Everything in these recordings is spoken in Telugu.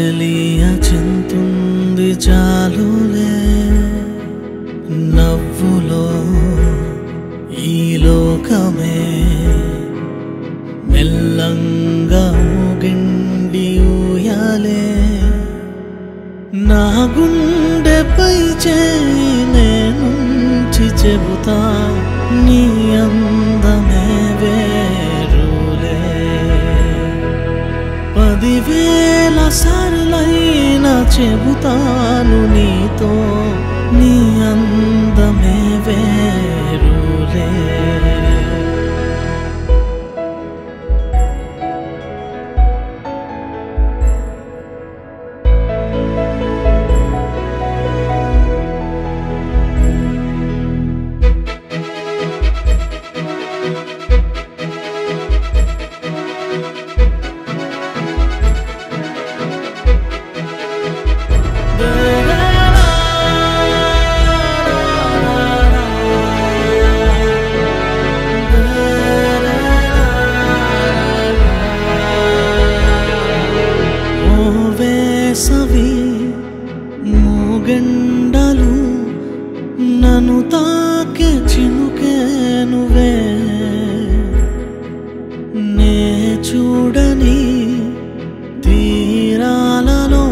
చెలియ చింతుంది చాలులే నవ్వులో ఈ లోకమే మెల్లంగా ఊగిండి ఊయాలే నా గుండెపై చేయి నేనుంచి చెబుతా నీ అందమే వేరులే 10,000 సార్లైనా చెబుతాను నీతో నీ అందమే వేరులే వేసవి మూగెండలు నన్ను తాకే చినుకే నువ్వే నే చూడని తీరాలలో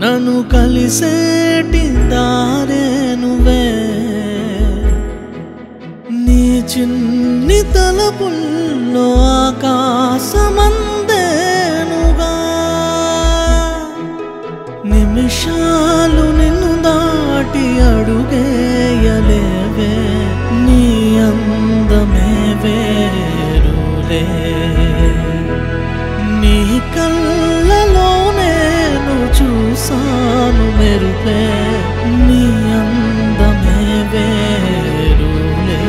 నన్ను కలిసేటి దారే నువ్వే నీ చిన్ని తలపుల్లో ఆకాశమందేనుగా నిమిషాలు నిన్ను దాటి అడుగేయలేవే నీ అందమే వేరులే నీ కళ్ళలో నేను చూసాను మెరుపే నీ అందమే వేరులే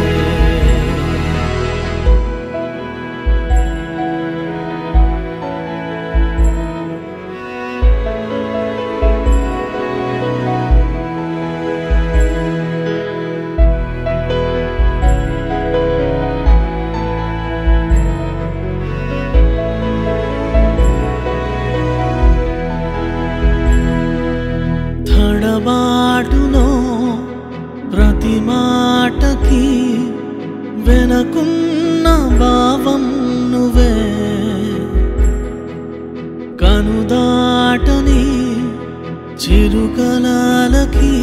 తడబాటులో ప్రతి మాటకి వెనకున్న భావం నువ్వే కనుదాటని చిరుకలాలకి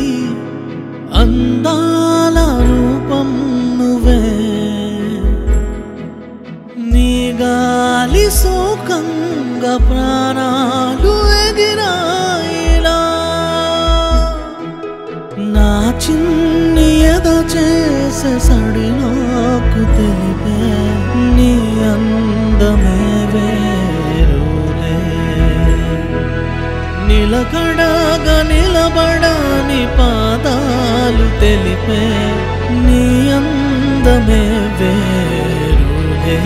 అందాల రూపం నువ్వే నీ గాలి సోకంగా ప్రాణాలు ఎగిరాయిలా నా చిన్ని ఎద చేసే సడిలోకు తెలిపే నీ అందమే వేరులే నిలకడగా నిలబడని పాదాలు తెలిపే నీ అందమే వేరులే